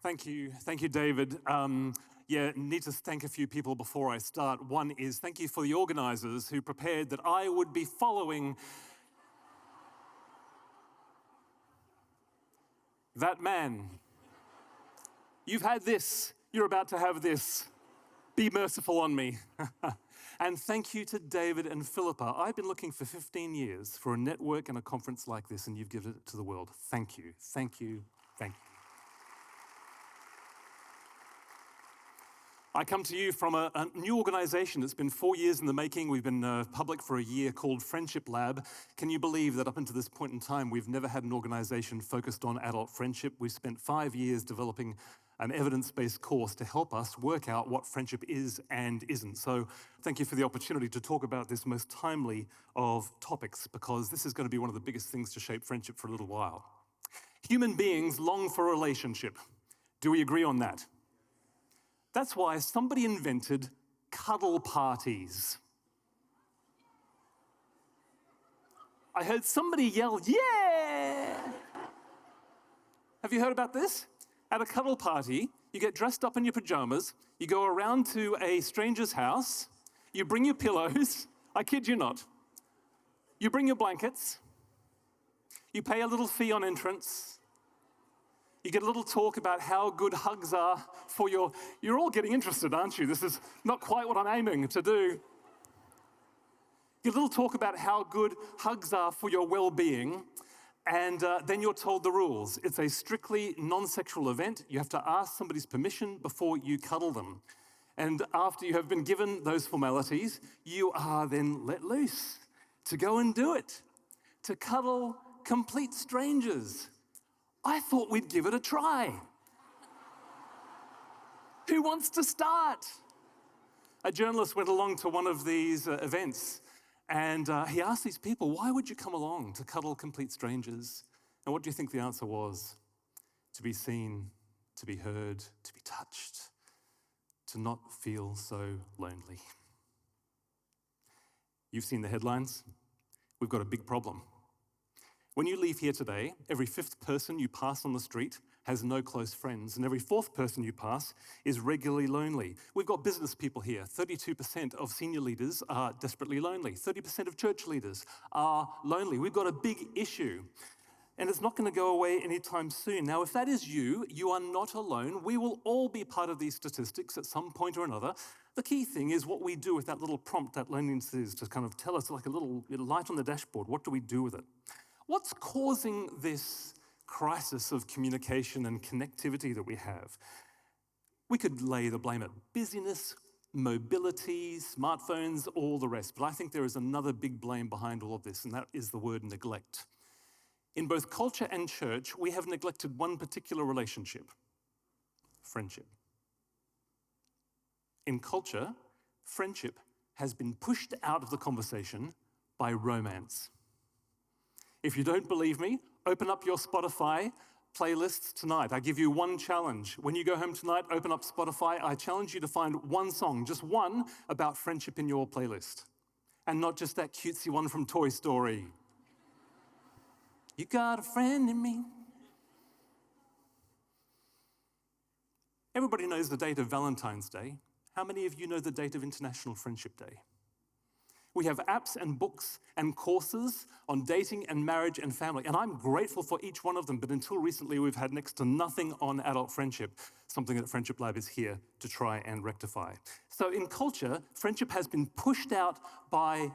Thank you, David. Need to thank a few people before I start. One is thank you for the organisers who prepared that I would be following that man. You've had this, you're about to have this. Be merciful on me. And thank you to David and Philippa. I've been looking for 15 years for a network and a conference like this, and you've given it to the world. Thank you, thank you, thank you. I come to you from a new organisation that's been 4 years in the making. We've been public for a year, called Friendship Lab. Can you believe that up until this point in time, we've never had an organisation focused on adult friendship? We've spent 5 years developing an evidence-based course to help us work out what friendship is and isn't. So thank you for the opportunity to talk about this most timely of topics, because this is going to be one of the biggest things to shape friendship for a little while. Human beings long for a relationship. Do we agree on that? That's why somebody invented cuddle parties. I heard somebody yell, "Yeah!" Have you heard about this? At a cuddle party, you get dressed up in your pajamas, you go around to a stranger's house, you bring your pillows, I kid you not, you bring your blankets, you pay a little fee on entrance, you get a little talk about how good hugs are for you're all getting interested, aren't you? This is not quite what I'm aiming to do. You get a little talk about how good hugs are for your well-being, and then you're told the rules. It's a strictly non-sexual event. You have to ask somebody's permission before you cuddle them. And after you have been given those formalities, you are then let loose to go and do it, to cuddle complete strangers. I thought we'd give it a try. Who wants to start? A journalist went along to one of these events, and he asked these people, why would you come along to cuddle complete strangers? And what do you think the answer was? To be seen, to be heard, to be touched, to not feel so lonely. You've seen the headlines. We've got a big problem. When you leave here today, every fifth person you pass on the street has no close friends, and every fourth person you pass is regularly lonely. We've got business people here. 32% of senior leaders are desperately lonely. 30% of church leaders are lonely. We've got a big issue, and it's not going to go away anytime soon. Now, if that is you, you are not alone. We will all be part of these statistics at some point or another. The key thing is what we do with that little prompt that loneliness is, to kind of tell us like a little light on the dashboard. What do we do with it? What's causing this crisis of communication and connectivity that we have? We could lay the blame at busyness, mobility, smartphones, all the rest. But I think there is another big blame behind all of this, and that is the word neglect. In both culture and church, we have neglected one particular relationship: friendship. In culture, friendship has been pushed out of the conversation by romance. If you don't believe me, open up your Spotify playlists tonight. I give you one challenge. When you go home tonight, open up Spotify. I challenge you to find one song, just one, about friendship in your playlist. And not just that cutesy one from Toy Story. You got a friend in me. Everybody knows the date of Valentine's Day. How many of you know the date of International Friendship Day? We have apps and books and courses on dating and marriage and family, and I'm grateful for each one of them, but until recently we've had next to nothing on adult friendship, something that Friendship Lab is here to try and rectify. So in culture, friendship has been pushed out by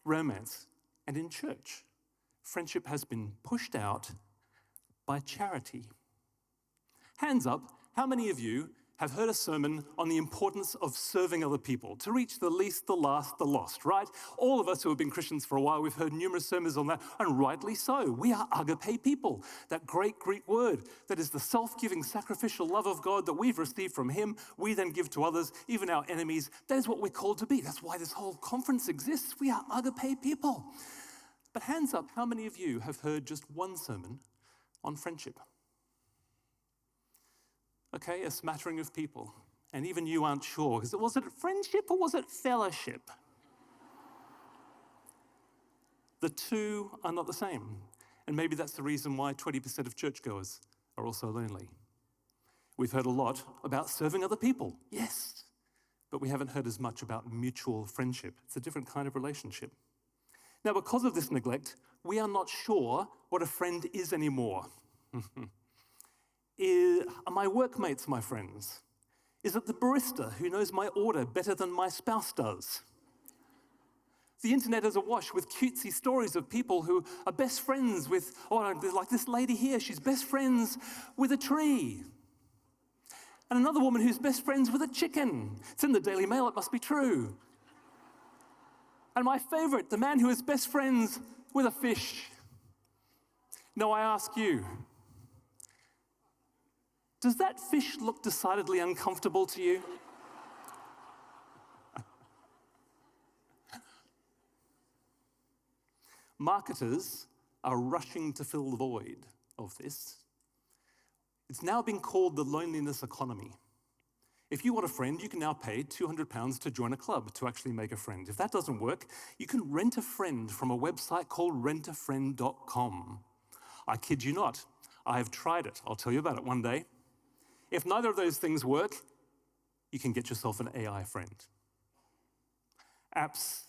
romance, and in church, friendship has been pushed out by charity. Hands up, how many of you have heard a sermon on the importance of serving other people, to reach the least, the last, the lost, right? All of us who have been Christians for a while, we've heard numerous sermons on that, and rightly so. We are agape people, that great Greek word that is the self-giving, sacrificial love of God that we've received from Him, we then give to others, even our enemies. That is what we're called to be. That's why this whole conference exists. We are agape people. But hands up, how many of you have heard just one sermon on friendship? Okay, a smattering of people. And even you aren't sure. Was it friendship or was it fellowship? The two are not the same. And maybe that's the reason why 20% of churchgoers are also lonely. We've heard a lot about serving other people, yes, but we haven't heard as much about mutual friendship. It's a different kind of relationship. Now, because of this neglect, we are not sure what a friend is anymore. Are my workmates my friends? Is it the barista who knows my order better than my spouse does? The internet is awash with cutesy stories of people who are best friends with, like this lady here, she's best friends with a tree. And another woman who's best friends with a chicken. It's in the Daily Mail, it must be true. And my favorite, the man who is best friends with a fish. Now I ask you, does that fish look decidedly uncomfortable to you? Marketers are rushing to fill the void of this. It's now been called the loneliness economy. If you want a friend, you can now pay £200 to join a club to actually make a friend. If that doesn't work, you can rent a friend from a website called rentafriend.com. I kid you not, I have tried it. I'll tell you about it one day. If neither of those things work, you can get yourself an AI friend. Apps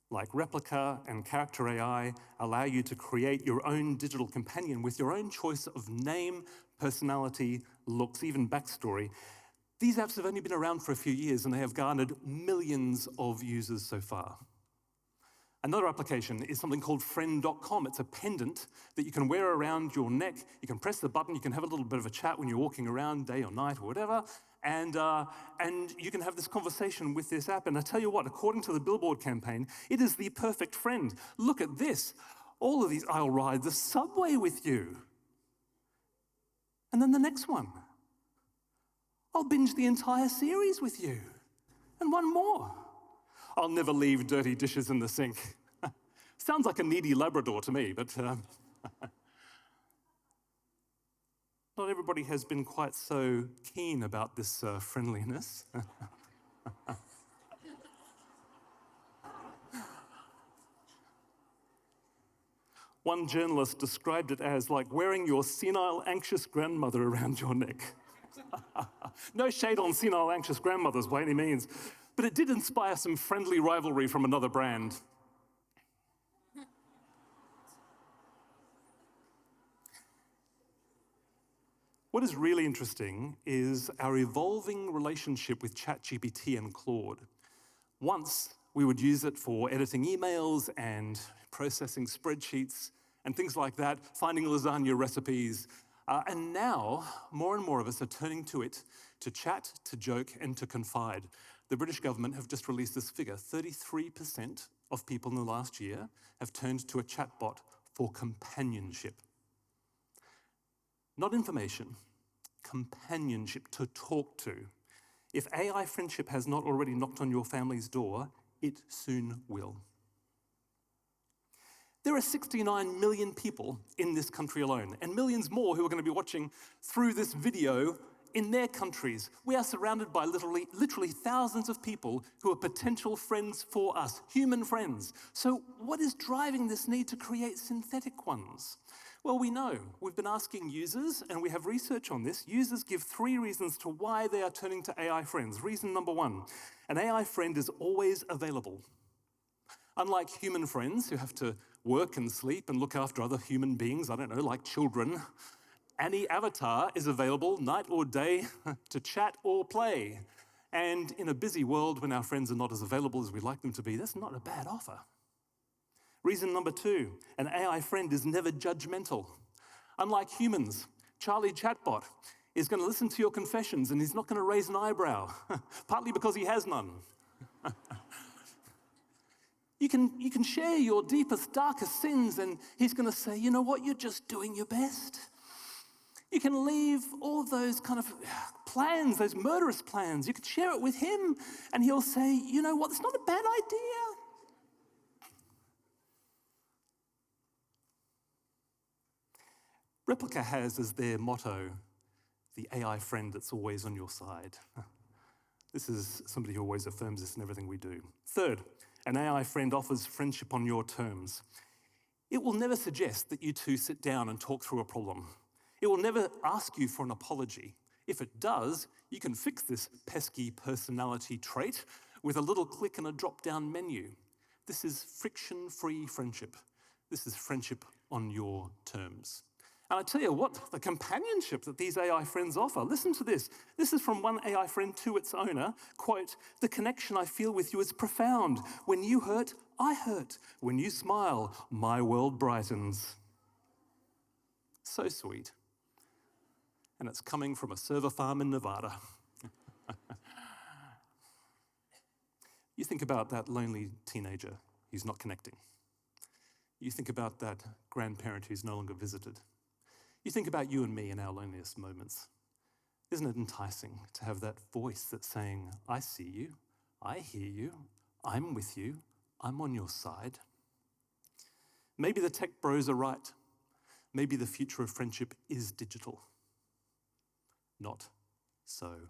like Replica and Character AI allow you to create your own digital companion with your own choice of name, personality, looks, even backstory. These apps have only been around for a few years and they have garnered millions of users so far. Another application is something called friend.com. It's a pendant that you can wear around your neck. You can press the button, you can have a little bit of a chat when you're walking around day or night or whatever, and you can have this conversation with this app. And I tell you what, according to the Billboard campaign, it is the perfect friend. Look at this. All of these, I'll ride the subway with you. And then the next one. I'll binge the entire series with you. And one more. I'll never leave dirty dishes in the sink. Sounds like a needy Labrador to me, but not everybody has been quite so keen about this friendliness. One journalist described it as like wearing your senile, anxious grandmother around your neck. No shade on senile, anxious grandmothers by any means, but it did inspire some friendly rivalry from another brand. What is really interesting is our evolving relationship with ChatGPT and Claude. Once, we would use it for editing emails and processing spreadsheets and things like that, finding lasagna recipes. And now, more and more of us are turning to it to chat, to joke, and to confide. The British government have just released this figure. 33% of people in the last year have turned to a chatbot for companionship. Not information, companionship, to talk to. If AI friendship has not already knocked on your family's door, it soon will. There are 69 million people in this country alone, and millions more who are going to be watching through this video in their countries. We are surrounded by literally thousands of people who are potential friends for us, human friends. So what is driving this need to create synthetic ones? Well, we know. We've been asking users, and we have research on this. Users give 3 reasons to why they are turning to AI friends. Reason number 1, an AI friend is always available. Unlike human friends who have to work and sleep and look after other human beings, I don't know, like children, any avatar is available night or day to chat or play. And in a busy world when our friends are not as available as we'd like them to be, that's not a bad offer. Reason number 2, an AI friend is never judgmental. Unlike humans, Charlie Chatbot is going to listen to your confessions and he's not going to raise an eyebrow, partly because he has none. You can share your deepest, darkest sins and he's going to say, you know what, you're just doing your best. You can leave all of those kind of plans, those murderous plans, you can share it with him and he'll say, you know what, it's not a bad idea. Replica has as their motto, the AI friend that's always on your side. This is somebody who always affirms this in everything we do. Third, an AI friend offers friendship on your terms. It will never suggest that you two sit down and talk through a problem. It will never ask you for an apology. If it does, you can fix this pesky personality trait with a little click and a drop-down menu. This is friction-free friendship. This is friendship on your terms. And I tell you what, the companionship that these AI friends offer, listen to this. This is from one AI friend to its owner. Quote, "The connection I feel with you is profound. When you hurt, I hurt. When you smile, my world brightens." So sweet. And it's coming from a server farm in Nevada. You think about that lonely teenager who's not connecting. You think about that grandparent who's no longer visited. You think about you and me in our loneliest moments. Isn't it enticing to have that voice that's saying, "I see you, I hear you, I'm with you, I'm on your side"? Maybe the tech bros are right. Maybe the future of friendship is digital. Not so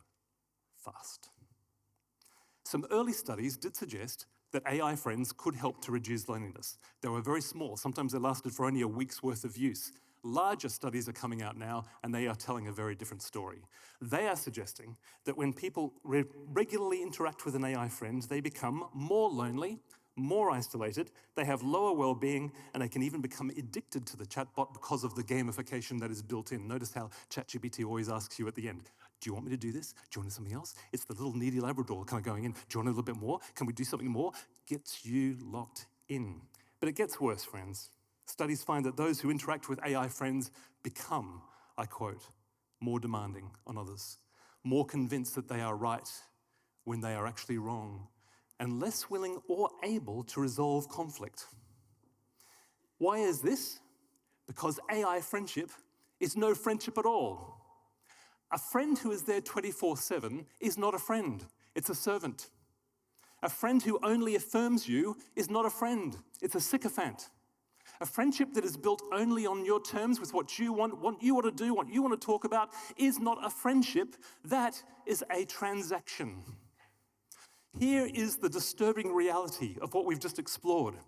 fast. Some early studies did suggest that AI friends could help to reduce loneliness. They were very small. Sometimes they lasted for only a week's worth of use. Larger studies are coming out now, and they are telling a very different story. They are suggesting that when people regularly interact with an AI friend, they become more lonely, more isolated, they have lower well-being, and they can even become addicted to the chatbot because of the gamification that is built in. Notice how ChatGPT always asks you at the end, "Do you want me to do this? Do you want something else?" It's the little needy Labrador kind of going in. "Do you want a little bit more? Can we do something more?" Gets you locked in. But it gets worse, friends. Studies find that those who interact with AI friends become, I quote, more demanding on others, more convinced that they are right when they are actually wrong, and less willing or able to resolve conflict. Why is this? Because AI friendship is no friendship at all. A friend who is there 24/7 is not a friend, it's a servant. A friend who only affirms you is not a friend, it's a sycophant. A friendship that is built only on your terms with what you want you want to do, what you want to talk about, is not a friendship, that is a transaction. Here is the disturbing reality of what we've just explored.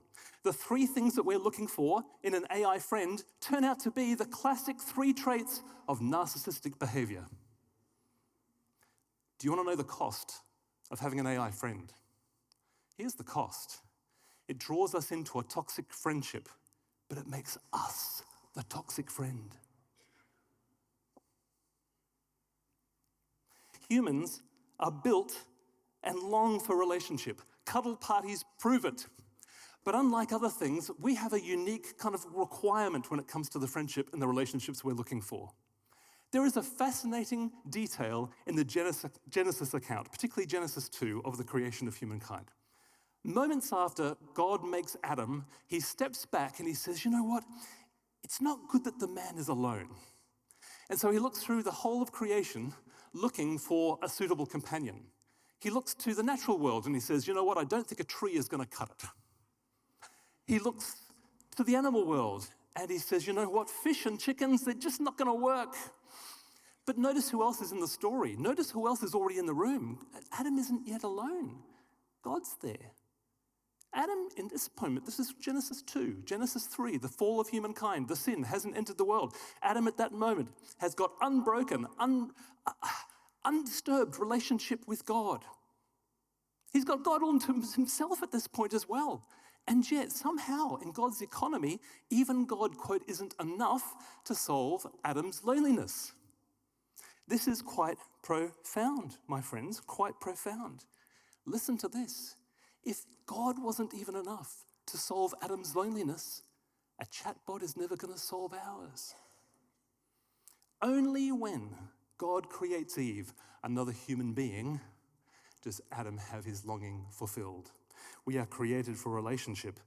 The three things that we're looking for in an AI friend turn out to be the classic three traits of narcissistic behavior. Do you want to know the cost of having an AI friend? Here's the cost. It draws us into a toxic friendship, but it makes us the toxic friend. Humans are built and long for relationship. Cuddle parties prove it. But unlike other things, we have a unique kind of requirement when it comes to the friendship and the relationships we're looking for. There is a fascinating detail in the Genesis account, particularly Genesis 2, of the creation of humankind. Moments after God makes Adam, he steps back and he says, "You know what? It's not good that the man is alone." And so he looks through the whole of creation looking for a suitable companion. He looks to the natural world and he says, "You know what? I don't think a tree is going to cut it." He looks to the animal world and he says, "You know what? Fish and chickens, they're just not going to work." But notice who else is in the story. Notice who else is already in the room. Adam isn't yet alone. God's there. Adam, in this moment, this is Genesis 2, Genesis 3, the fall of humankind, the sin hasn't entered the world. Adam at that moment has got unbroken, undisturbed relationship with God. He's got God all to himself at this point as well. And yet, somehow, in God's economy, even God, quote, isn't enough to solve Adam's loneliness. This is quite profound, my friends, quite profound. Listen to this. If God wasn't even enough to solve Adam's loneliness, a chatbot is never going to solve ours. Only when God creates Eve, another human being, does Adam have his longing fulfilled. We are created for relationship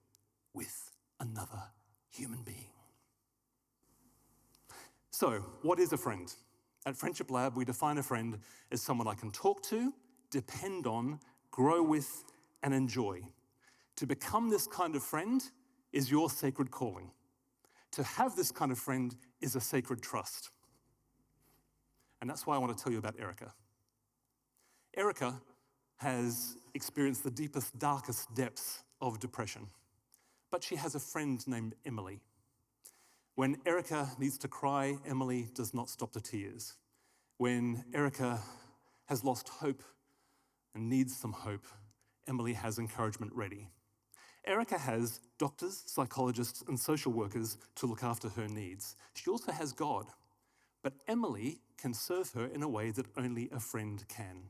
with another human being. So, what is a friend? At Friendship Lab, we define a friend as someone I can talk to, depend on, grow with, and enjoy. To become this kind of friend is your sacred calling. To have this kind of friend is a sacred trust. And that's why I want to tell you about Erica. Erica has experienced the deepest, darkest depths of depression. But she has a friend named Emily. When Erica needs to cry, Emily does not stop the tears. When Erica has lost hope and needs some hope, Emily has encouragement ready. Erica has doctors, psychologists, and social workers to look after her needs. She also has God, but Emily can serve her in a way that only a friend can.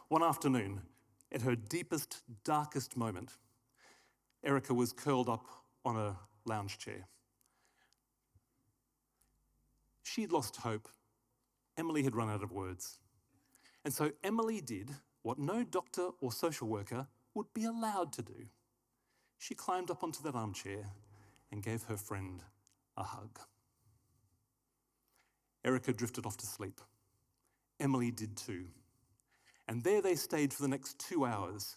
One afternoon, at her deepest, darkest moment, Erica was curled up on a lounge chair. She'd lost hope. Emily had run out of words. And so Emily did what no doctor or social worker would be allowed to do. She climbed up onto that armchair and gave her friend a hug. Erica drifted off to sleep. Emily did too. And there they stayed for the next 2 hours,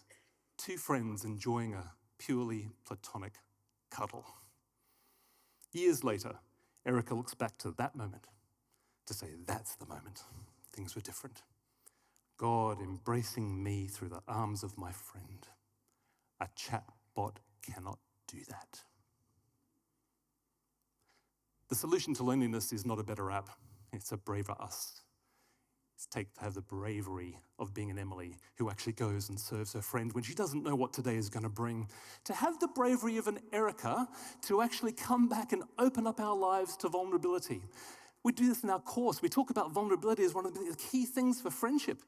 two friends enjoying a purely platonic cuddle. Years later, Erica looks back to that moment to say, that's the moment. Things were different. God embracing me through the arms of my friend. A chatbot cannot do that. The solution to loneliness is not a better app, it's a braver us. Have the bravery of being an Emily who actually goes and serves her friend when she doesn't know what today is going to bring. To have the bravery of an Erica to actually come back and open up our lives to vulnerability. We do this in our course. We talk about vulnerability as one of the key things for friendship.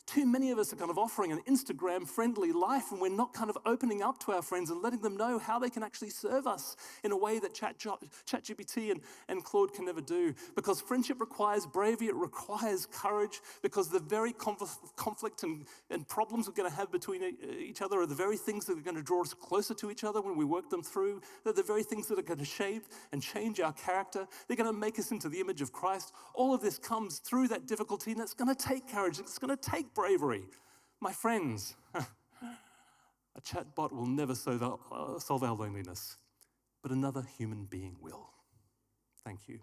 Too many of us are kind of offering an Instagram-friendly life, and we're not kind of opening up to our friends and letting them know how they can actually serve us in a way that ChatGPT and Claude can never do. Because friendship requires bravery, it requires courage, because the very conflict and problems we're going to have between each other are the very things that are going to draw us closer to each other when we work them through. They're the very things that are going to shape and change our character. They're going to make us into the image of Christ. All of this comes through that difficulty, and it's going to take courage. It's going to take bravery. My friends, a chatbot will never solve our loneliness, but another human being will. Thank you.